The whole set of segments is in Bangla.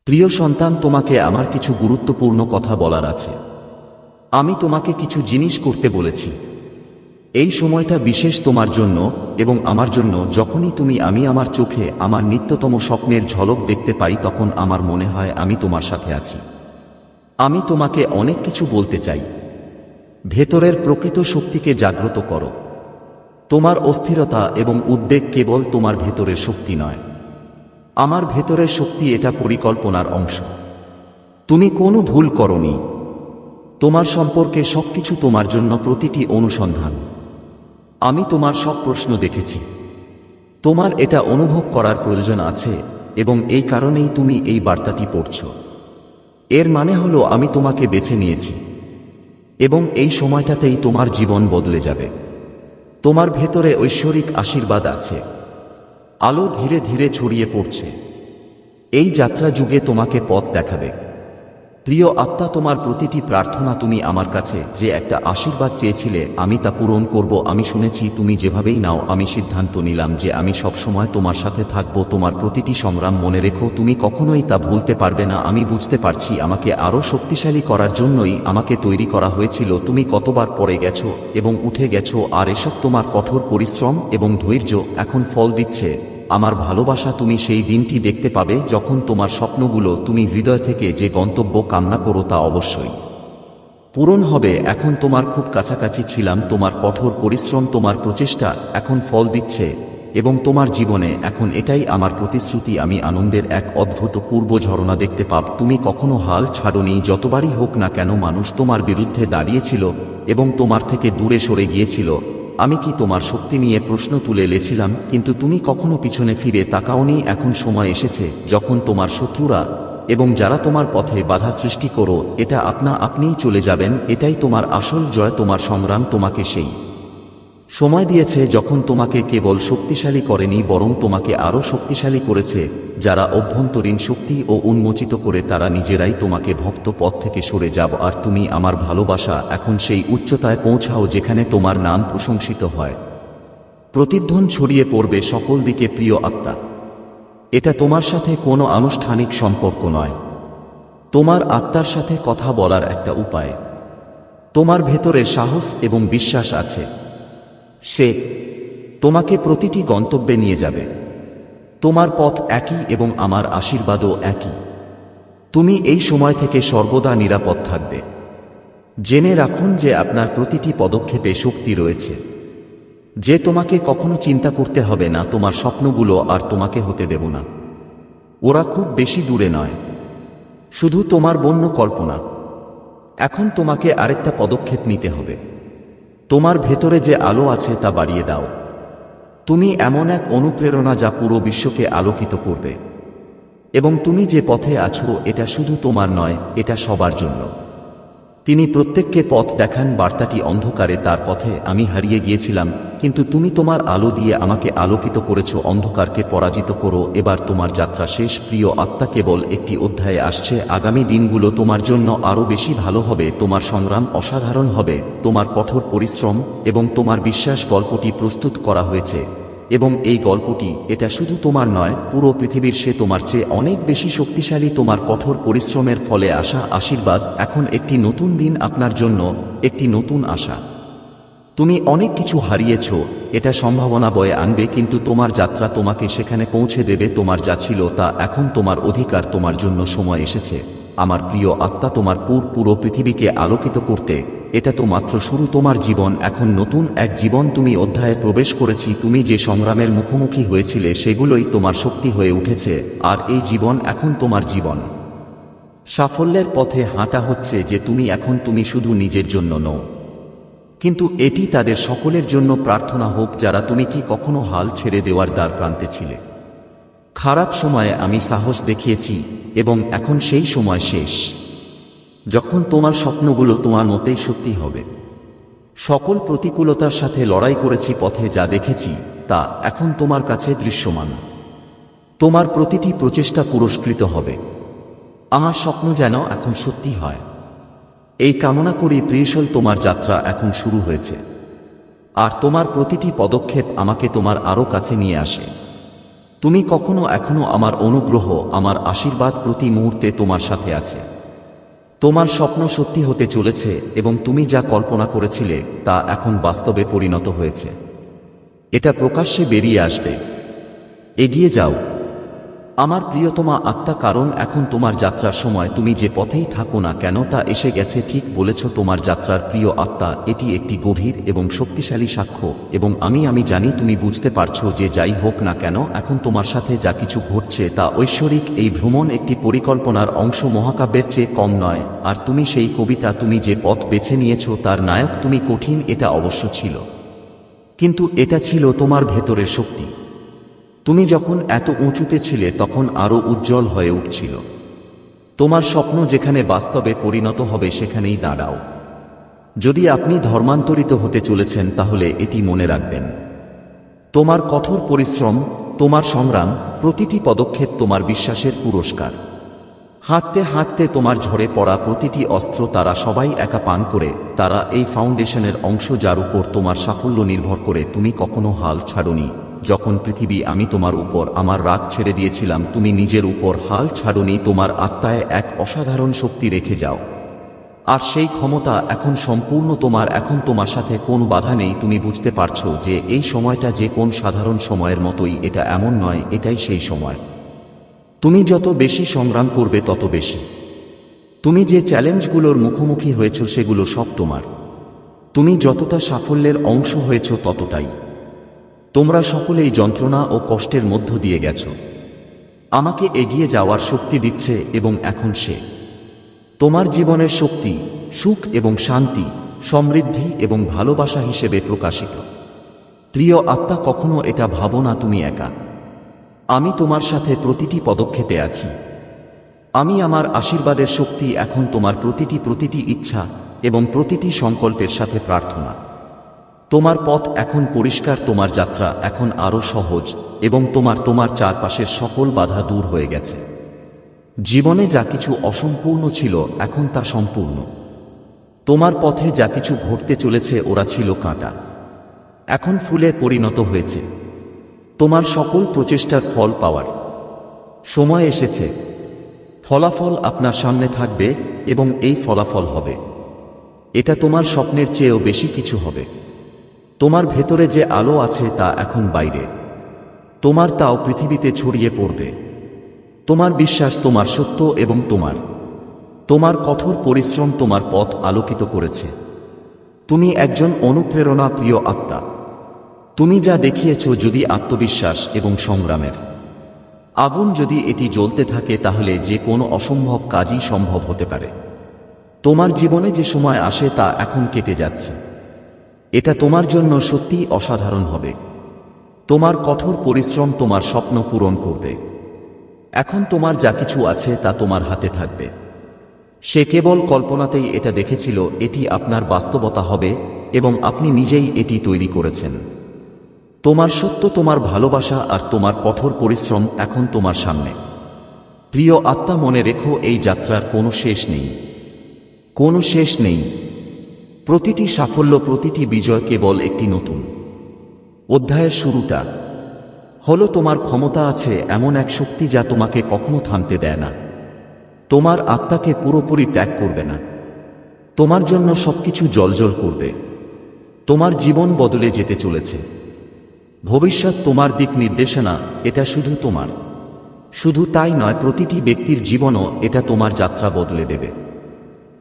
প্রিয় সন্তান, তোমাকে আমার কিছু গুরুত্বপূর্ণ কথা বলার আছে। আমি তোমাকে কিছু জিনিস করতে বলেছি। এই সময়টা বিশেষ তোমার জন্য এবং আমার জন্য। যখনই তুমি আমি আমার চোখে আমার নিত্যতম স্বপ্নের ঝলক দেখতে পাই, তখন আমার মনে হয় আমি তোমার সাথে আছি। আমি তোমাকে অনেক কিছু বলতে চাই। ভেতরের প্রকৃত শক্তিকে জাগ্রত করো। তোমার অস্থিরতা এবং উদ্বেগ কেবল তোমার ভেতরের শক্তি নয়, আমার ভেতরের শক্তি। এটা পরিকল্পনার অংশ। তুমি কোনো ভুল করনি। তোমার সম্পর্কে সবকিছু তোমার জন্য, প্রতিটি অনুসন্ধান। আমি তোমার সব প্রশ্ন দেখেছি। তোমার এটা অনুভব করার প্রয়োজন আছে এবং এই কারণেই তুমি এই বার্তাটি পড়ছ। এর মানে হলো আমি তোমাকে বেছে নিয়েছি এবং এই সময়টাতেই তোমার জীবন বদলে যাবে। তোমার ভেতরে ঐশ্বরিক আশীর্বাদ আছে। আলো ধীরে ধীরে ছড়িয়ে পড়ছে। এই যাত্রা যুগে তোমাকে পথ দেখাবে। প্রিয় আত্মা, তোমার প্রতিটি প্রার্থনা, তুমি আমার কাছে যে একটা আশীর্বাদ চেয়েছিলে, আমি তা পূরণ করব। আমি শুনেছি তুমি যেভাবেই নাও। আমি সিদ্ধান্ত নিলাম যে আমি সবসময় তোমার সাথে থাকব। তোমার প্রতিটি সংগ্রাম মনে রেখো, তুমি কখনোই তা ভুলতে পারবে না। আমি বুঝতে পারছি আমাকে আরও শক্তিশালী করার জন্যই আমাকে তৈরি করা হয়েছিল। তুমি কতবার পড়ে গেছো এবং উঠে গেছো, আর এসব তোমার কঠোর পরিশ্রম এবং ধৈর্য এখন ফল দিচ্ছে। আমার ভালোবাসা, তুমি সেই দিনটি দেখতে পাবে যখন তোমার স্বপ্নগুলো, তুমি হৃদয় থেকে যে গন্তব্য কামনা করো, তা অবশ্যই পূরণ হবে। এখন তোমার খুব কাছাকাছি ছিলাম। তোমার কঠোর পরিশ্রম, তোমার প্রচেষ্টা এখন ফল দিচ্ছে এবং তোমার জীবনে এখন এটাই আমার প্রতিশ্রুতি। আমি আনন্দের এক অদ্ভুত পূর্ব ঝরনা দেখতে পাব। তুমি কখনো হাল ছাড়োনি। যতবারই হোক না কেন মানুষ তোমার বিরুদ্ধে দাঁড়িয়েছিল এবং তোমার থেকে দূরে সরে গিয়েছিল, আমি কি তোমার শক্তি নিয়ে প্রশ্ন তুলে লেছিলাম, কিন্তু তুমি কখনো পিছনে ফিরে তাকাওনি। এখন সময় এসেছে যখন তোমার শত্রুরা এবং যারা তোমার পথে বাধা সৃষ্টি করো, এটা আপনা আপনিই চলে যাবেন। এটাই তোমার আসল জয়। তোমার সংগ্রাম তোমাকে সেই সময় দিয়েছে যখন তোমাকে কেবল শক্তিশালী করেনি, বরং তোমাকে আরও শক্তিশালী করেছে। যারা অভ্যন্তরীণ শক্তি ও উন্মোচিত করে, তারা নিজেরাই তোমাকে ভক্ত পথ থেকে সরে যাব। আর তুমি, আমার ভালোবাসা, এখন সেই উচ্চতায় পৌঁছাও যেখানে তোমার নাম প্রশংসিত হয়, প্রতিধ্বনি ছড়িয়ে পড়বে সকল দিকে। প্রিয় আত্মা, এটা তোমার সাথে কোনো আনুষ্ঠানিক সম্পর্ক নয়, তোমার আত্মার সাথে কথা বলার একটা উপায়। তোমার ভেতরে সাহস এবং বিশ্বাস আছে। সে তোমাকে প্রতিটি গন্তব্যে নিয়ে যাবে। তোমার পথ একই এবং আমার আশীর্বাদও একই। তুমি এই সময় থেকে সর্বদা নিরাপদ থাকবে। জেনে রাখুন যে আপনার প্রতিটি পদক্ষেপে শক্তি রয়েছে, যে তোমাকে কখনো চিন্তা করতে হবে না। তোমার স্বপ্নগুলো আর তোমাকে হতে দেব না। ওরা খুব বেশি দূরে নয়, শুধু তোমার বন্য কল্পনা। এখন তোমাকে আরেকটা পদক্ষেপ নিতে হবে। তোমার ভেতরে যে আলো আছে তা বাড়িয়ে দাও। তুমি এমন এক অনুপ্রেরণা যা পুরো বিশ্বকে আলোকিত করবে। এবং তুমি যে পথে আছো, এটা শুধু তোমার নয়, এটা সবার জন্য। তিনি প্রত্যেককে পথ দেখান। বার্তাটি অন্ধকারে, তার পথে আমি হারিয়ে গিয়েছিলাম, কিন্তু তুমি তোমার আলো দিয়ে আমাকে আলোকিত করেছো। অন্ধকারকে পরাজিত করো। এবার তোমার যাত্রা শেষ। প্রিয় আত্মা, কেবল একটি অধ্যায়ে আসছে। আগামী দিনগুলো তোমার জন্য আরও বেশি ভালো হবে। তোমার সংগ্রাম অসাধারণ হবে। তোমার কঠোর পরিশ্রম এবং তোমার বিশ্বাস, গল্পটি প্রস্তুত করা হয়েছে এবং এই গল্পটি, এটা শুধু তোমার নয়, পুরো পৃথিবীর। সে তোমার চেয়ে অনেক বেশি শক্তিশালী। তোমার কঠোর পরিশ্রমের ফলে আসা আশীর্বাদ। এখন একটি নতুন দিন আপনার জন্য, একটি নতুন আশা। তুমি অনেক কিছু হারিয়েছ, এটা সম্ভাবনা বয়ে আনবে, কিন্তু তোমার যাত্রা তোমাকে সেখানে পৌঁছে দেবে। তোমার যা ছিল তা এখন তোমার অধিকার। তোমার জন্য সময় এসেছে আমার প্রিয় আত্মা, তোমার পুরো পৃথিবীকে আলোকিত করতে। এটা তো মাত্র শুরু। তোমার জীবন এখন নতুন এক জীবন। তুমি অধ্যায়ে প্রবেশ করেছি। তুমি যে সংগ্রামের মুখোমুখি হয়েছিলে, সেগুলোই তোমার শক্তি হয়ে উঠেছে। আর এই জীবন এখন তোমার জীবন। সাফল্যের পথে হাঁটা হচ্ছে যে তুমি শুধু নিজের জন্য নও, কিন্তু এটি তাদের সকলের জন্য। প্রার্থনা হোক যারা তুমি কি কখনো হাল ছেড়ে দেওয়ার দ্বার প্রান্তে ছিলে। খারাপ সময়ে আমি সাহস দেখিয়েছি এবং এখন সেই সময় শেষ, যখন তোমার স্বপ্নগুলো তোমার মতেই সত্যি হবে। সকল প্রতিকূলতার সাথে লড়াই করেছি। পথে যা দেখেছি তা এখন তোমার কাছে দৃশ্যমান। তোমার প্রতিটি প্রচেষ্টা পুরস্কৃত হবে। আমার স্বপ্ন যেন এখন সত্যি হয়, এই কামনা করি। প্রিয়শল, তোমার যাত্রা এখন শুরু হয়েছে, আর তোমার প্রতিটি পদক্ষেপ আমাকে তোমার আরও কাছে নিয়ে আসে। তুমি এখনো আমার অনুগ্রহ, আমার আশীর্বাদ প্রতি মুহূর্তে তোমার সাথে আছে। তোমার স্বপ্ন সত্যি হতে চলেছে এবং তুমি যা কল্পনা করেছিলে তা এখন বাস্তবে পরিণত হয়েছে। এটা প্রকাশ্যে বেরিয়ে আসবে। এগিয়ে যাও আমার প্রিয়তমা আত্মা, কারণ এখন তোমার যাত্রার সময়। তুমি যে পথেই থাকো না কেন তা এসে গেছে। ঠিক বলেছ তোমার যাত্রার প্রিয় আত্মা। এটি একটি গভীর এবং শক্তিশালী সাক্ষ্য এবং আমি জানি তুমি বুঝতে পারছো যে যাই হোক না কেন এখন তোমার সাথে যা কিছু ঘটছে তা ঐশ্বরিক। এই ভ্রমণ একটি পরিকল্পনার অংশ, মহাকাব্যের চেয়ে কম নয়। আর তুমি সেই কবিতা, তুমি যে পথ বেছে নিয়েছো তার নায়ক তুমি। কঠিন এটা অবশ্য ছিল, কিন্তু এটা ছিল তোমার ভেতরের শক্তি। তুমি যখন এত উঁচুতে ছিলে তখন আরো উজ্জ্বল হয়ে উঠছিল। তোমার স্বপ্ন যেখানে বাস্তবে পরিণত হবে সেখানেই দাঁড়াও। যদি আপনি ধর্মান্তরিত হতে চলেছেন তাহলে এটি মনে রাখবেন। তোমার কঠোর পরিশ্রম, তোমার সংগ্রাম, প্রতিটি পদক্ষেপ তোমার বিশ্বাসের পুরস্কার। হাঁটতে হাঁটতে তোমার ঝরে পড়া প্রতিটি অস্ত্র তারা সবাই একা পান করে। তারা এই ফাউন্ডেশনের অংশ যার উপর তোমার সাফল্য নির্ভর করে। তুমি কখনো হাল ছাড়োনি। যখন পৃথিবী আমি তোমার উপর আমার রাগ ছেড়ে দিয়েছিলাম, তুমি নিজের উপর হাল ছাড়োনি। তোমার আত্মায় এক অসাধারণ শক্তি রেখে যাও, আর সেই ক্ষমতা এখন সম্পূর্ণ তোমার। এখন তোমার সাথে কোন বাধা নেই। তুমি বুঝতে পারছো যে এই সময়টা যে কোন সাধারণ সময়ের মতোই। এটা এমন নয়, এটাই সেই সময়। তুমি যত বেশি সংগ্রাম করবে তত বেশি। তুমি যে চ্যালেঞ্জগুলোর মুখোমুখি হয়েছ সেগুলো সব তোমার। তুমি যতটা সাফল্যের অংশ হয়েছ ততটাই। তোমরা সকলেই যন্ত্রণা ও কষ্টের মধ্য দিয়ে গেছ। আমাকে এগিয়ে যাওয়ার শক্তি দিচ্ছে এবং এখন সে তোমার জীবনের শক্তি, সুখ এবং শান্তি, সমৃদ্ধি এবং ভালোবাসা হিসেবে প্রকাশিত। প্রিয় আত্মা, কখনো এটা ভাবো না তুমি একা। আমি তোমার সাথে প্রতিটি পদক্ষেপে আছি। আমি আমার আশীর্বাদের শক্তি এখন তোমার প্রতিটি ইচ্ছা এবং প্রতিটি সংকল্পের সাথে প্রার্থনা। তোমার পথ এখন পরিষ্কার, তোমার যাত্রা এখন আরো সহজ এবং তোমার চারপাশের সকল বাধা দূর হয়ে গেছে। জীবনে যা কিছু অসম্পূর্ণ ছিল এখন তা সম্পূর্ণ। তোমার পথে যা কিছু ঘটতে চলেছে ওরা ছিল কাঁটা, এখন ফুলে পরিণত হয়েছে। তোমার সকল প্রচেষ্টার ফল পাওয়ার সময় এসেছে। ফলাফল আপনার সামনে থাকবে এবং এই ফলাফল হবে। এটা তোমার স্বপ্নের চেয়েও বেশি কিছু হবে। তোমার ভেতরে যে আলো আছে তা এখন বাইরে। তোমার তাও পৃথিবীতে ছড়িয়ে পড়বে। তোমার বিশ্বাস, তোমার সত্য এবং তোমার কঠোর পরিশ্রম তোমার পথ আলোকিত করেছে। তুমি একজন অনুপ্রেরণা, প্রিয় আত্মা। তুমি যা দেখিয়েছ, যদি আত্মবিশ্বাস এবং সংগ্রামের আগুন যদি এটি জ্বলতে থাকে তাহলে যে কোনো অসম্ভব কাজই সম্ভব হতে পারে। তোমার জীবনে যে সময় আসে তা এখন কেটে যাচ্ছে। এটা তোমার জন্য সত্যিই অসাধারণ হবে। তোমার কঠোর পরিশ্রম তোমার স্বপ্ন পূরণ করবে। এখন তোমার যা কিছু আছে তা তোমার হাতে থাকবে। সে কেবল কল্পনাতেই এটা দেখেছিল, এটি আপনার বাস্তবতা হবে এবং আপনি নিজেই এটি তৈরি করেছেন। তোমার সত্য, তোমার ভালোবাসা আর তোমার কঠোর পরিশ্রম এখন তোমার সামনে। প্রিয় আত্মা, মনে রেখো, এই যাত্রার কোনো শেষ নেই। কোনো শেষ নেই। প্রতিটি সাফল্য, প্রতিটি বিজয় কেবল একটি নতুন অধ্যায়ের শুরুটা হলো। তোমার ক্ষমতা আছে এমন এক শক্তি যা তোমাকে কখনো থামতে দেয় না। তোমার আত্মাকে পুরোপুরি ত্যাগ করবে না। তোমার জন্য সবকিছু জ্বলজ্বল করবে। তোমার জীবন বদলে যেতে চলেছে। ভবিষ্যৎ তোমার দিক নির্দেশনা, এটা শুধু তোমার। শুধু তাই নয়, প্রতিটি ব্যক্তির জীবনও এটা তোমার যাত্রা বদলে দেবে।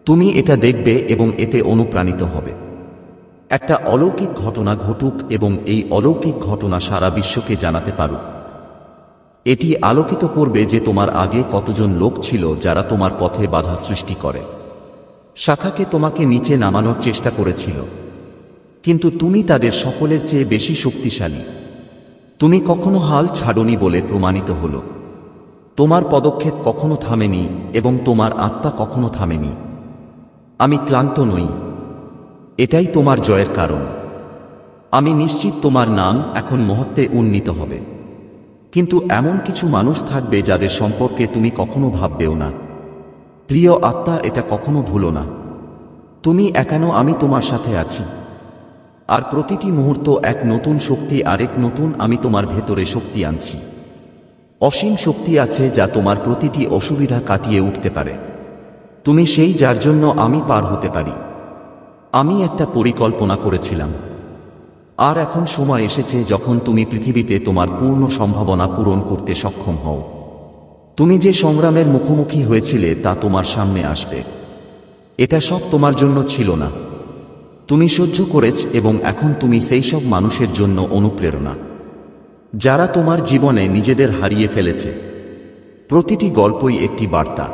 তুমি এটা দেখবে এবং এতে অনুপ্রাণিত হবে। একটা অলৌকিক ঘটনা ঘটুক এবং এই অলৌকিক ঘটনা সারা বিশ্বকে জানাতে পারুক। এটি আলোকিত করবে যে তোমার আগে কতজন লোক ছিল যারা তোমার পথে বাধা সৃষ্টি করে, শাখাকে তোমাকে নিচে নামানোর চেষ্টা করেছিল, কিন্তু তুমি তাদের সকলের চেয়ে বেশি শক্তিশালী। তুমি কখনো হাল ছাড়োনি বলে প্রমাণিত হলো। তোমার পদক্ষেপ কখনো থামেনি এবং তোমার আত্মা কখনো থামেনি। আমি ক্লান্ত নই, এটাই তোমার জয়ের কারণ। আমি নিশ্চিত তোমার নাম এখন মহত্বে উন্নীত হবে। কিন্তু এমন কিছু মানুষ থাকবে যাদের সম্পর্কে তুমি কখনো ভাববেও না। প্রিয় আত্মা, এটা কখনো ভুলো না। তুমি একানো, আমি তোমার সাথে আছি। আর প্রতিটি মুহূর্ত এক নতুন শক্তি, আরেক নতুন আমি তোমার ভেতরে শক্তি আনছি। অসীম শক্তি আছে যা তোমার প্রতিটি অসুবিধা কাটিয়ে উঠতে পারে। তুমি সেই যার জন্য আমি পার হতে পারি। আমি একটা পরিকল্পনা করেছিলাম, আর এখন সময় এসেছে যখন তুমি পৃথিবীতে তোমার পূর্ণ সম্ভাবনা পূরণ করতে সক্ষম হও। তুমি যে সংগ্রামের মুখোমুখি হয়েছিলে তা তোমার সামনে আসবে। এটা সব তোমার জন্য ছিল না, তুমি সহ্য করেছ, এবং এখন তুমি সেই সব মানুষের জন্য অনুপ্রেরণা যারা তোমার জীবনে নিজেদের হারিয়ে ফেলেছে। প্রতিটি গল্পই একটি বার্তা,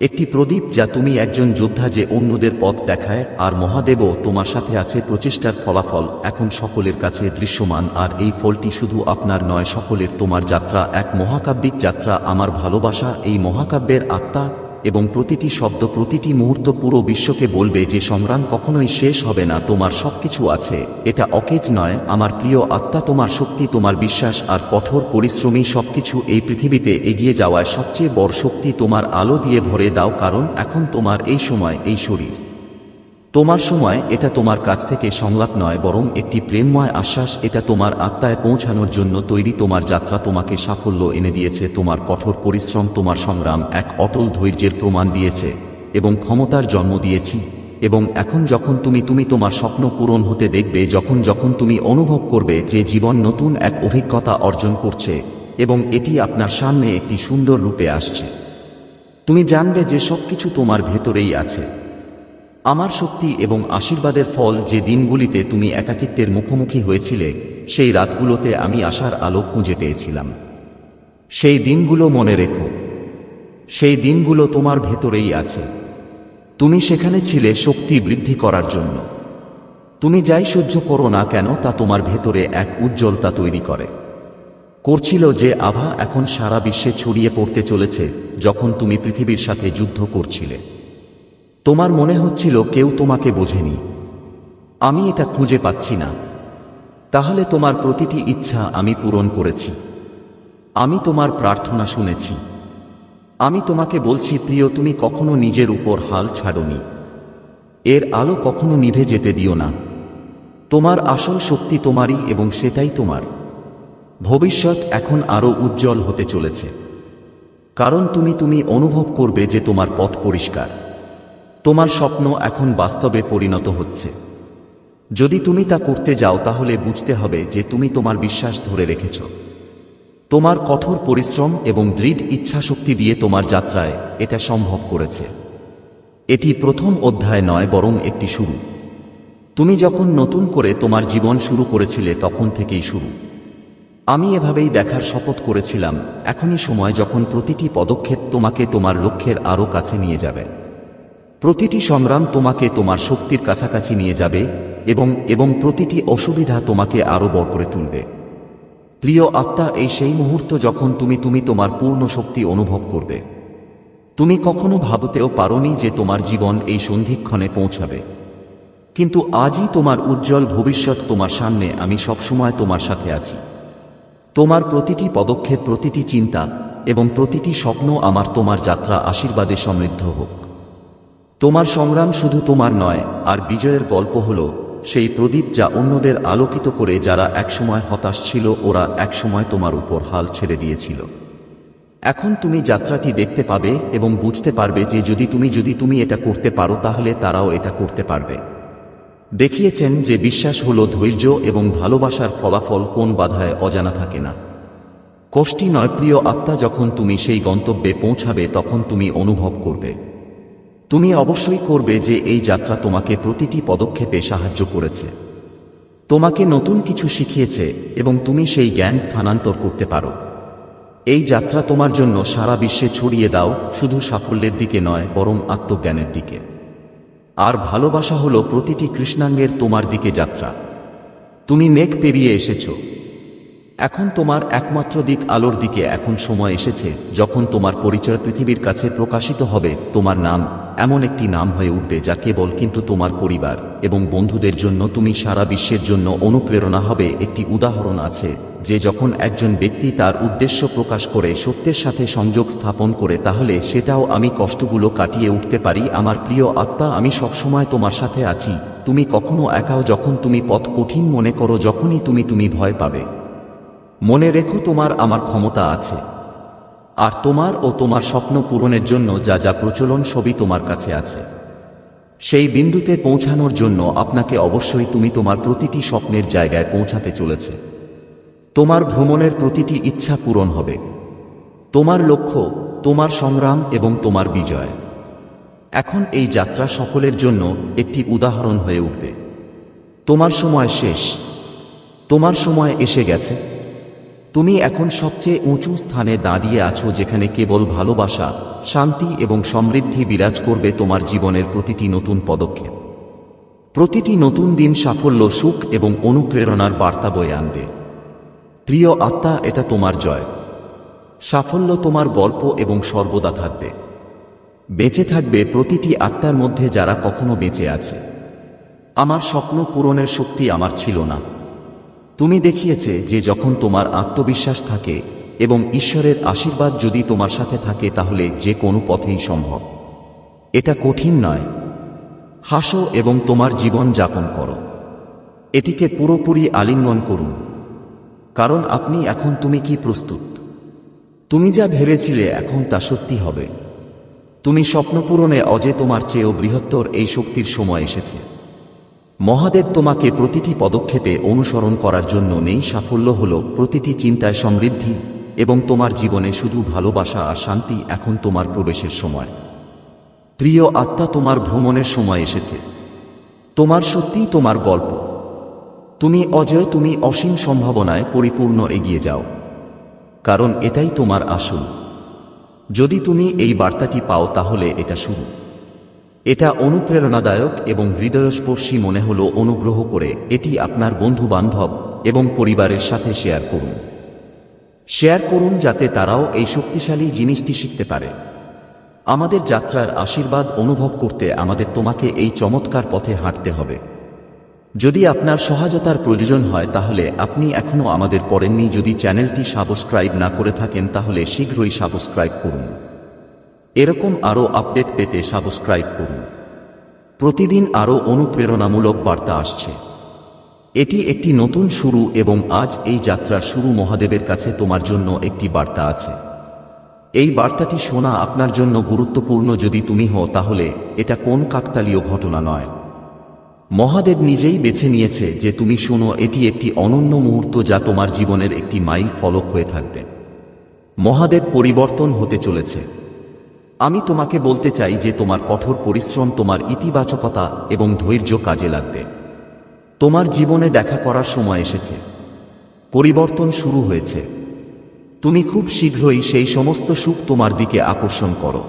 একটি প্রদীপ যা তুমি একজন যোদ্ধা যে অন্যদের পথ দেখায়, আর মহাদেবও তোমার সাথে আছে। প্রচেষ্টার ফলাফল এখন সকলের কাছে দৃশ্যমান, আর এই ফলটি শুধু আপনার নয়, সকলের। তোমার যাত্রা এক মহাকাব্যিক যাত্রা। আমার ভালোবাসা এই মহাকাব্যের আত্মা, এবং প্রতিটি শব্দ, প্রতিটি মুহূর্ত পুরো বিশ্বকে বলবে যে সংগ্রাম কখনোই শেষ হবে না। তোমার সবকিছু আছে, এটা অকেজ নয় আমার প্রিয় আত্মা। তোমার শক্তি, তোমার বিশ্বাস আর কঠোর পরিশ্রমী সবকিছু এই পৃথিবীতে এগিয়ে যাওয়ায় সবচেয়ে বড় শক্তি। তোমার আলো দিয়ে ভরে দাও, কারণ এখন তোমার এই সময়, এই শরীর, তোমার সময়। এটা তোমার কাছ থেকে সংলাপ নয়, বরং একটি প্রেমময় আশ্বাস। এটা তোমার আত্মায় পৌঁছানোর জন্য তৈরি। তোমার যাত্রা তোমাকে সাফল্য এনে দিয়েছে। তোমার কঠোর পরিশ্রম, তোমার সংগ্রাম এক অটল ধৈর্যের প্রমাণ দিয়েছে এবং ক্ষমতার জন্ম দিয়েছি। এবং এখন যখন তুমি তোমার স্বপ্ন পূরণ হতে দেখবে, যখন তুমি অনুভব করবে যে জীবন নতুন এক অভিজ্ঞতা অর্জন করছে এবং এটি আপনার সামনে একটি সুন্দর রূপে আসছে, তুমি জানবে যে সবকিছু তোমার ভেতরেই আছে। আমার শক্তি এবং আশীর্বাদের ফল। যে দিনগুলিতে তুমি একাকিত্বের মুখোমুখি হয়েছিলে, সেই রাতগুলোতে আমি আশার আলো খুঁজে পেয়েছিলাম। সেই দিনগুলো মনে রেখো, সেই দিনগুলো তোমার ভেতরেই আছে। তুমি সেখানে ছিলে শক্তি বৃদ্ধি করার জন্য। তুমি যাই সহ্য করো না কেন, তা তোমার ভেতরে এক উজ্জ্বলতা তৈরি করছিল যে আভা এখন সারা বিশ্বে ছড়িয়ে পড়তে চলেছে। যখন তুমি পৃথিবীর সাথে যুদ্ধ করছিলে, তোমার মনে হচ্ছিল কেউ তোমাকে বোঝেনি, আমি এটা খুঁজে পাচ্ছি না। তাহলে তোমার প্রতিটি ইচ্ছা আমি পূরণ করেছি। আমি তোমার প্রার্থনা শুনেছি। আমি তোমাকে বলছি, প্রিয়, তুমি কখনো নিজের উপর হাল ছাড়োনি। এর আলো কখনো নিভে যেতে দিও না। তোমার আসল শক্তি তোমারই, এবং সেটাই তোমার ভবিষ্যৎ এখন আরো উজ্জ্বল হতে চলেছে। কারণ তুমি অনুভব করবে যে তোমার পথ পরিষ্কার। তোমার স্বপ্ন এখন বাস্তবে পরিণত হচ্ছে। যদি তুমি তা করতে যাও, তাহলে বুঝতে হবে যে তুমি তোমার বিশ্বাস ধরে রেখেছ। তোমার কঠোর পরিশ্রম এবং দৃঢ় ইচ্ছাশক্তি দিয়ে তোমার যাত্রায় এটা সম্ভব করেছে। এটি প্রথম অধ্যায় নয়, বরং একটি শুরু। তুমি যখন নতুন করে তোমার জীবন শুরু করেছিলে, তখন থেকেই শুরু। আমি এভাবেই দেখার শপথ করেছিলাম। এখনই সময় যখন প্রতিটি পদক্ষেপ তোমাকে তোমার লক্ষ্যের আরও কাছে নিয়ে যাবে। প্রতিটি সংগ্রাম তোমাকে তোমার শক্তির কাছাকাছি নিয়ে যাবে, এবং প্রতিটি অসুবিধা তোমাকে আরও বড় করে তুলবে। প্রিয় আত্মা, এই সেই মুহূর্ত যখন তুমি তোমার পূর্ণ শক্তি অনুভব করবে। তুমি কখনো ভাবতেও পারোনি যে তোমার জীবন এই সন্ধিক্ষণে পৌঁছাবে, কিন্তু আজই তোমার উজ্জ্বল ভবিষ্যৎ তোমার সামনে। আমি সবসময় তোমার সাথে আছি। তোমার প্রতিটি পদক্ষেপ, প্রতিটি চিন্তা এবং প্রতিটি স্বপ্ন আমার। তোমার যাত্রা আশীর্বাদে সমৃদ্ধ হোক। তোমার সংগ্রাম শুধু তোমার নয়, আর বিজয়ের গল্প হলো সেই প্রদীপ যা অন্যদের আলোকিত করে। যারা একসময় হতাশ ছিল, ওরা একসময় তোমার উপর হাল ছেড়ে দিয়েছিল। এখন তুমি যাত্রাটি দেখতে পাবে এবং বুঝতে পারবে যে যদি তুমি এটা করতে পারো, তাহলে তারাও এটা করতে পারবে। দেখিয়েছেন যে বিশ্বাস হলো ধৈর্য এবং ভালোবাসার ফলাফল কোন বাধায় অজানা থাকে না। কষ্টি নয় প্রিয় আত্মা, যখন তুমি সেই গন্তব্যে পৌঁছাবে, তখন তুমি অনুভব করবে, তুমি অবশ্যই করবে যে এই যাত্রা তোমাকে প্রতিটি পদক্ষেপে সাহায্য করেছে, তোমাকে নতুন কিছু শিখিয়েছে, এবং তুমি সেই জ্ঞান স্থানান্তর করতে পারো। এই যাত্রা তোমার জন্য সারা বিশ্বে ছড়িয়ে দাও, শুধু সাফল্যের দিকে নয়, বরং আত্মজ্ঞানের দিকে। আর ভালোবাসা হলো প্রতিটি কৃষ্ণাঙ্গের তোমার দিকে যাত্রা। তুমি মেঘ পেরিয়ে এসেছো, এখন তোমার একমাত্র দিক আলোর দিকে। এখন সময় এসেছে যখন তোমার পরিচয় পৃথিবীর কাছে প্রকাশিত হবে। তোমার নাম এমন একটি নাম হয়ে উঠবে যা কেবল কিন্তু তোমার পরিবার এবং বন্ধুদের জন্য। তুমি সারা বিশ্বের জন্য অনুপ্রেরণা হবে। একটি উদাহরণ আছে যে যখন একজন ব্যক্তি তার উদ্দেশ্য প্রকাশ করে, সত্যের সাথে সংযোগ স্থাপন করে, তাহলে সেটাও আমি কষ্টগুলো কাটিয়ে উঠতে পারি। আমার প্রিয় আত্মা, আমি সবসময় তোমার সাথে আছি। তুমি কখনো একাও যখন তুমি পথ কঠিন মনে করো, যখনই তুমি ভয় পাবে, মনে রেখো তোমার আমার ক্ষমতা আছে, আর তোমার ও তোমার স্বপ্ন পূরণের জন্য যা যা প্রচলন সবই তোমার কাছে আছে। সেই বিন্দুতে পৌঁছানোর জন্য আপনাকে অবশ্যই তুমি তোমার প্রতিটি স্বপ্নের জায়গায় পৌঁছাতে চলেছে। তোমার ভ্রমণের প্রতিটি ইচ্ছা পূরণ হবে। তোমার লক্ষ্য, তোমার সংগ্রাম এবং তোমার বিজয়। এখন এই যাত্রা সকলের জন্য একটি উদাহরণ হয়ে উঠবে। তোমার সময় শেষ। তোমার সময় এসে গেছে। তুমি এখন সবচেয়ে উঁচু স্থানে দাঁড়িয়ে আছো, যেখানে কেবল ভালোবাসা, শান্তি এবং সমৃদ্ধি বিরাজ করবে। তোমার জীবনের প্রতিটি নতুন পদক্ষেপ, প্রতিটি নতুন দিন সাফল্য, সুখ এবং অনুপ্রেরণার বার্তা বয়ে আনবে। প্রিয় আত্মা, এটা তোমার জয়। সাফল্য তোমার গল্প এবং সর্বদা থাকবে। বেঁচে থাকবে প্রতিটি আত্মার মধ্যে যারা কখনো বেঁচে আছে। আমার স্বপ্ন পূরণের শক্তি আমার ছিল না। তুমি দেখিয়েছে যে যখন তোমার আত্মবিশ্বাস থাকে এবং ঈশ্বরের আশীর্বাদ যদি তোমার সাথে থাকে, তাহলে যে কোনো পথেই সম্ভব। এটা কঠিন নয়। হাসো এবং তোমার জীবন যাপন করো। এটিকে পুরোপুরি আলিঙ্গন করুন, কারণ আপনি এখন তুমি কি প্রস্তুত। তুমি যা ভেবেছিলে এখন তা সত্যি হবে। তুমি স্বপ্ন পূরণে অজে তোমার চেয়েও বৃহত্তর এই শক্তির সময় এসেছে। মহাদেব তোমাকে প্রতিটি পদক্ষেপে অনুসরণ করার জন্য নেই। সাফল্য হলো প্রতিটি চিন্তায় সমৃদ্ধি, এবং তোমার জীবনে শুধু ভালোবাসা আর শান্তি। এখন তোমার প্রবেশের সময়। প্রিয় আত্মা, তোমার ভ্রমণের সময় এসেছে। তোমার সত্যিই তোমার গল্প। তুমি অজয়, তুমি অসীম সম্ভাবনায় পরিপূর্ণ এগিয়ে যাও, কারণ এটাই তোমার আসল। যদি তুমি এই বার্তাটি পাও, তাহলে এটা শুরু। এটা অনুপ্রেরণাদায়ক এবং হৃদয়স্পর্শী মনে হলো। অনুগ্রহ করে এটি আপনার বন্ধু বান্ধব এবং পরিবারের সাথে শেয়ার করুন। শেয়ার করুন যাতে তারাও এই শক্তিশালী জিনিসটি শিখতে পারে। আমাদের যাত্রার আশীর্বাদ অনুভব করতে আমাদের তোমাকে এই চমৎকার পথে হাঁটতে হবে। যদি আপনার সহায়তার প্রয়োজন হয়, তাহলে আপনি এখনও আমাদের পড়েননি। যদি চ্যানেলটি সাবস্ক্রাইব না করে থাকেন, তাহলে শীঘ্রই সাবস্ক্রাইব করুন। এরকম আরও আপডেট পেতে সাবস্ক্রাইব করুন। প্রতিদিন আরও অনুপ্রেরণামূলক বার্তা আসছে। এটি একটি নতুন শুরু, এবং আজ এই যাত্রার শুরু। মহাদেবের কাছে তোমার জন্য একটি বার্তা আছে। এই বার্তাটি শোনা আপনার জন্য গুরুত্বপূর্ণ। যদি তুমি হও, তাহলে এটা কোন কাকতালীয় ঘটনা নয়। মহাদেব নিজেই বেছে নিয়েছে যে তুমি শোনো। এটি একটি অনন্য মুহূর্ত যা তোমার জীবনের একটি মাইল ফলক হয়ে থাকবে। মহাদেব পরিবর্তন হতে চলেছে। আমি তোমাকে বলতে চাই যে তোমার কঠোর পরিশ্রম, তোমার ইতিবাচকতা এবং ধৈর্য কাজে লাগবে। তোমার জীবনে দেখা করার সময় এসেছে। পরিবর্তন শুরু হয়েছে। তুমি খুব শীঘ্রই সেই সমস্ত সুখ তোমার দিকে আকর্ষণ করো।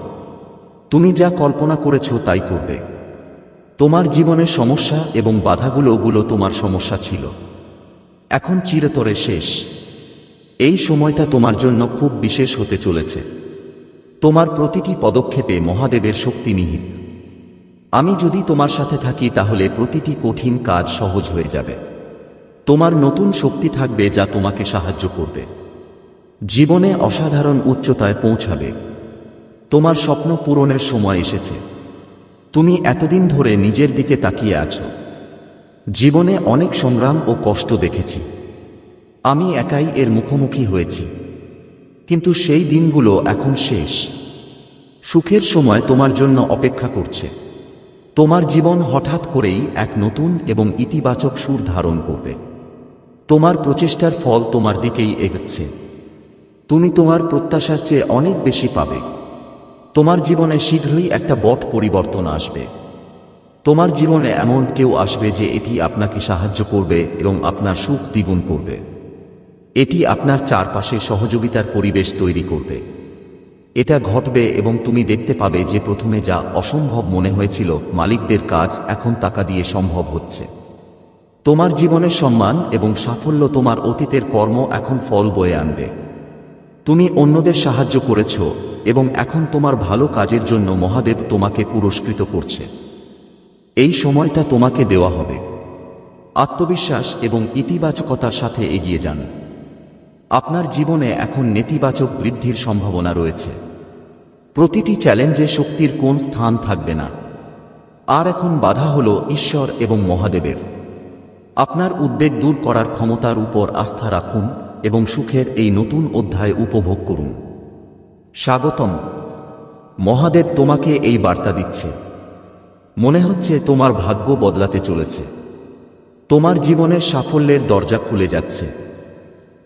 তুমি যা কল্পনা করেছ তাই করবে। তোমার জীবনের সমস্যা এবং বাধাগুলো তোমার সমস্যা ছিল, এখন চিরতরে শেষ। এই সময়টা তোমার জন্য খুব বিশেষ হতে চলেছে। তোমার প্রতিটি পদক্ষেপে মহাদেবের শক্তি নিহিত। আমি যদি তোমার সাথে থাকি, তাহলে প্রতিটি কঠিন কাজ সহজ হয়ে যাবে। তোমার নতুন শক্তি থাকবে যা তোমাকে সাহায্য করবে, জীবনে অসাধারণ উচ্চতায় পৌঁছাবে। তোমার স্বপ্ন পূরণের সময় এসেছে। তুমি এতদিন ধরে নিজের দিকে তাকিয়ে আছো। জীবনে অনেক সংগ্রাম ও কষ্ট দেখেছি। আমি একাই এর মুখোমুখি হয়েছি, কিন্তু সেই দিনগুলো এখন শেষ। সুখের সময় তোমার জন্য অপেক্ষা করছে। তোমার জীবন হঠাৎ করেই এক নতুন এবং ইতিবাচক সুর ধারণ করবে। তোমার প্রচেষ্টার ফল তোমার দিকেই এগোচ্ছে। তুমি তোমার প্রত্যাশার চেয়ে অনেক বেশি পাবে। তোমার জীবনে শীঘ্রই একটা বড় পরিবর্তন আসবে। তোমার জীবনে এমন কেউ আসবে যে এটি আপনাকে সাহায্য করবে এবং আপনার সুখ দ্বিগুণ করবে। এটি আপনার চারপাশে সহযোগিতার পরিবেশ তৈরি করবে। এটা ঘটবে এবং তুমি দেখতে পাবে যে প্রথমে যা অসম্ভব মনে হয়েছিল, মালিকদের কাজ এখন টাকা দিয়ে সম্ভব হচ্ছে। তোমার জীবনের সম্মান এবং সাফল্য, তোমার অতীতের কর্ম এখন ফল বয়ে আনবে। তুমি অন্যদের সাহায্য করেছ এবং এখন তোমার ভালো কাজের জন্য মহাদেব তোমাকে পুরস্কৃত করছে। এই সময়টা তোমাকে দেওয়া হবে। আত্মবিশ্বাস এবং ইতিবাচকতার সাথে এগিয়ে যান। আপনার জীবনে এখন নেতিবাচক বৃদ্ধির সম্ভাবনা রয়েছে। প্রতিটি চ্যালেঞ্জে শক্তির কোন স্থান থাকবে না। আর এখন বাধা হলো ঈশ্বর এবং মহাদেবের। আপনার উদ্বেগ দূর করার ক্ষমতার উপর আস্থা রাখুন এবং সুখের এই নতুন অধ্যায় উপভোগ করুন। স্বাগতম। মহাদেব তোমাকে এই বার্তা দিচ্ছে। মনে হচ্ছে তোমার ভাগ্য বদলাতে চলেছে। তোমার জীবনের সাফল্যের দরজা খুলে যাচ্ছে।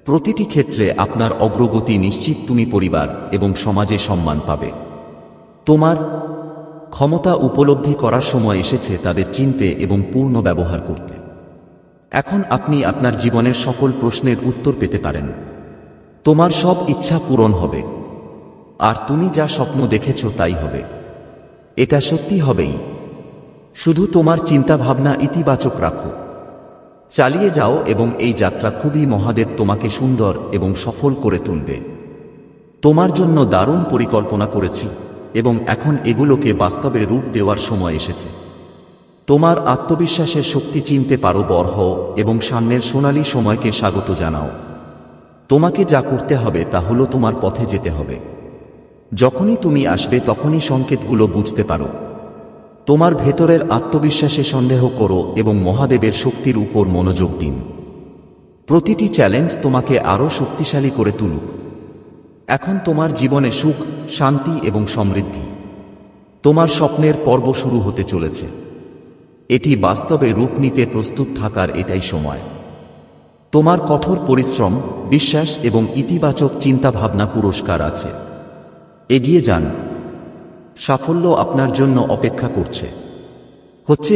প্রতিটি ক্ষেত্রে আপনার অগ্রগতি নিশ্চিত। তুমি পরিবার এবং সমাজে সম্মান পাবে। তোমার ক্ষমতা উপলব্ধি করার সময় এসেছে তাদের চিনতে এবং পূর্ণ ব্যবহার করতে। এখন আপনি আপনার জীবনের সকল প্রশ্নের উত্তর পেতে পারেন। তোমার সব ইচ্ছা পূরণ হবে, আর তুমি যা স্বপ্ন দেখেছ তাই হবে। এটা সত্যি হবেই। শুধু তোমার চিন্তাভাবনা ইতিবাচক রাখো। চালিয়ে যাও এবং এই যাত্রা খুবই মহাদেব তোমাকে সুন্দর এবং সফল করে তুলবে। তোমার জন্য দারুণ পরিকল্পনা করেছি এবং এখন এগুলোকে বাস্তবে রূপ দেওয়ার সময় এসেছে। তোমার আত্মবিশ্বাসের শক্তি চিনতে পারো। বড় হও এবং সামনের সোনালী সময়কে স্বাগত জানাও। তোমাকে যা করতে হবে তা হলো তোমার পথে যেতে হবে। যখনই তুমি আসবে তখনই সংকেতগুলো বুঝতে পারো। তোমার ভেতরের আত্মবিশ্বাসে সন্দেহ করো এবং মহাদেবের শক্তির উপর মনোযোগ দিন। প্রতিটি চ্যালেঞ্জ তোমাকে আরও শক্তিশালী করে তুলুক। এখন তোমার জীবনে সুখ, শান্তি এবং সমৃদ্ধি। তোমার স্বপ্নের পর্ব শুরু হতে চলেছে। এটি বাস্তবে রূপ নিতে প্রস্তুত থাকার এটাই সময়। তোমার কঠোর পরিশ্রম, বিশ্বাস এবং ইতিবাচক চিন্তাভাবনা পুরস্কার আছে। এগিয়ে যান। সাফল্য আপনার জন্য অপেক্ষা করছে।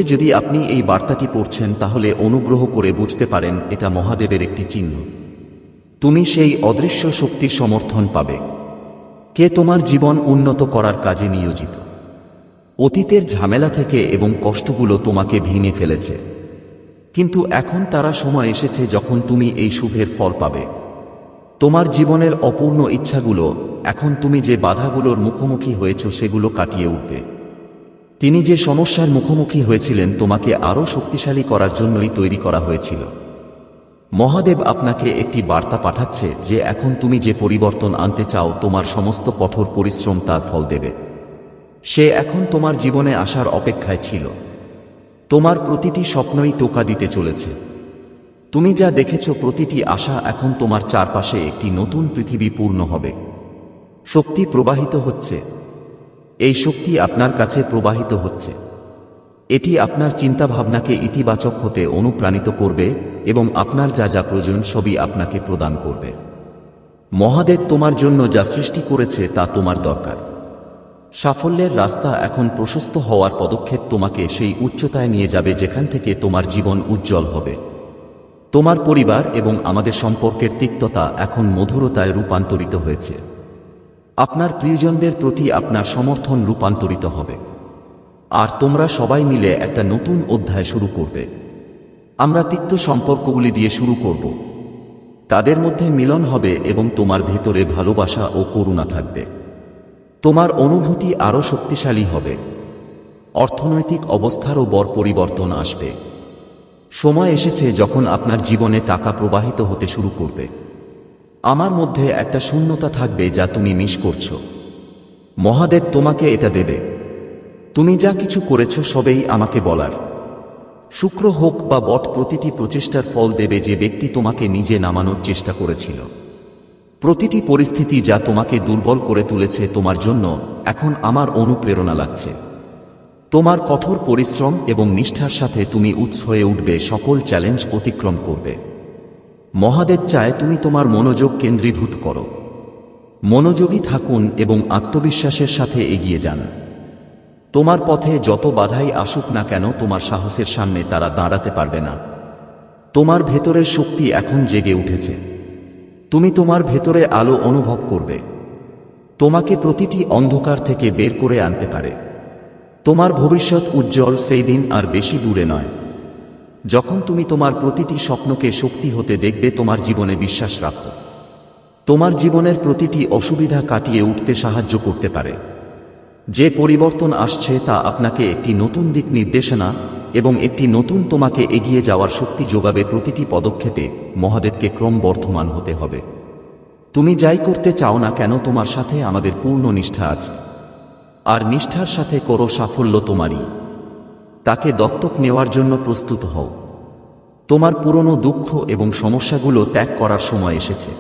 যদি আপনি এই বার্তাটি পড়ছেন তাহলে অনুগ্রহ করে বুঝতে পারেন এটা মহাদেবের একটি চিহ্ন। তুমি সেই অদৃশ্য শক্তির সমর্থন পাবে। কে তোমার জীবন উন্নত করার কাজে নিয়োজিত। অতীতের ঝামেলা থেকে এবং কষ্টগুলো তোমাকে ভেঙে ফেলেছে, কিন্তু এখন তারা সময় এসেছে যখন তুমি এই শুভের ফল পাবে। তোমার জীবনের অপূর্ণ ইচ্ছাগুলো, এখন তুমি যে বাধাগুলোর মুখোমুখি হয়েছ সেগুলো কাটিয়ে উঠবে। তিনি যে সমস্যার মুখোমুখি হয়েছিলেন তোমাকে আরও শক্তিশালী করার জন্যই তৈরি করা হয়েছিল। মহাদেব আপনাকে একটি বার্তা পাঠাচ্ছে যে এখন তুমি যে পরিবর্তন আনতে চাও তোমার সমস্ত কঠোর পরিশ্রম তার ফল দেবে। সে এখন তোমার জীবনে আসার অপেক্ষায় ছিল। তোমার প্রতিটি স্বপ্নই টোকা দিতে চলেছে। তুমি যা দেখেছ প্রতিটি আশা এখন তোমার চারপাশে একটি নতুন পৃথিবী পূর্ণ হবে। শক্তি প্রবাহিত হচ্ছে। এই শক্তি আপনার কাছে প্রবাহিত হচ্ছে। এটি আপনার চিন্তাভাবনাকে ইতিবাচক হতে অনুপ্রাণিত করবে এবং আপনার যা যা প্রয়োজন সবই আপনাকে প্রদান করবে। মহাদেব তোমার জন্য যা সৃষ্টি করেছে তা তোমার দরকার। সাফল্যের রাস্তা এখন প্রশস্ত হওয়ার পদক্ষেপ তোমাকে সেই উচ্চতায় নিয়ে যাবে যেখান থেকে তোমার জীবন উজ্জ্বল হবে। তোমার পরিবার এবং আমাদের সম্পর্কের তিক্ততা এখন মধুরতায় রূপান্তরিত হয়েছে। আপনার প্রিয়জনদের প্রতি আপনার সমর্থন রূপান্তরিত হবে, আর তোমরা সবাই মিলে একটা নতুন অধ্যায় শুরু করবে। আমরা তিক্ত সম্পর্কগুলি দিয়ে শুরু করব। তাদের মধ্যে মিলন হবে এবং তোমার ভেতরে ভালোবাসা ও করুণা থাকবে। তোমার অনুভূতি আরও শক্তিশালী হবে। অর্থনৈতিক অবস্থারও বড় পরিবর্তন আসবে। সময় এসেছে যখন আপনার জীবনে টাকা প্রবাহিত হতে শুরু করবে। আমার মধ্যে একটা শূন্যতা থাকবে যা তুমি মিস করছো। মহাদেব তোমাকে এটা দেবে। তুমি যা কিছু করেছ সবেই আমাকে বলার। শুক্র হোক বা বট, প্রতিটি প্রচেষ্টার ফল দেবে যে ব্যক্তি তোমাকে নিজে নামানোর চেষ্টা করেছিল। প্রতিটি পরিস্থিতি যা তোমাকে দুর্বল করে তুলেছে তোমার জন্য এখন আমার অনুপ্রেরণা লাগছে। তোমার কঠোর পরিশ্রম এবং নিষ্ঠার সাথে তুমি উৎস হয়ে উঠবে, সকল চ্যালেঞ্জ অতিক্রম করবে। মহাদেব চায় তুমি তোমার মনোযোগ কেন্দ্রীভূত করো। মনোযোগী থাকুন এবং আত্মবিশ্বাসের সাথে এগিয়ে যান। তোমার পথে যত বাধাই আসুক না কেন তোমার সাহসের সামনে তারা দাঁড়াতে পারবে না। তোমার ভেতরের শক্তি এখন জেগে উঠেছে। তুমি তোমার ভেতরে আলো অনুভব করবে। তোমাকে প্রতিটি অন্ধকার থেকে বের করে আনতে পারে। তোমার ভবিষ্যৎ উজ্জ্বল, সেই দিন আর বেশি দূরে নয় যখন তুমি তোমার প্রতিটি স্বপ্নকে শক্তি হতে দেখবে। তোমার জীবনে বিশ্বাস রাখো। তোমার জীবনের প্রতিটি অসুবিধা কাটিয়ে উঠতে সাহায্য করতে পারে। যে পরিবর্তন আসছে তা আপনাকে একটি নতুন দিক নির্দেশনা এবং একটি নতুন তোমাকে এগিয়ে যাওয়ার শক্তি যোগাবে। প্রতিটি পদক্ষেপে মহাদেবকে ক্রমবর্ধমান হতে হবে। তুমি যাই করতে চাও না কেন তোমার সাথে আমাদের পূর্ণ নিষ্ঠা আছে, আর নিষ্ঠার সাথে করো সাফল্য তোমারই। তাকে দত্তক নেওয়ার জন্য প্রস্তুত হও। তোমার পুরনো দুঃখ এবং সমস্যাগুলো ত্যাগ করার সময় এসেছে।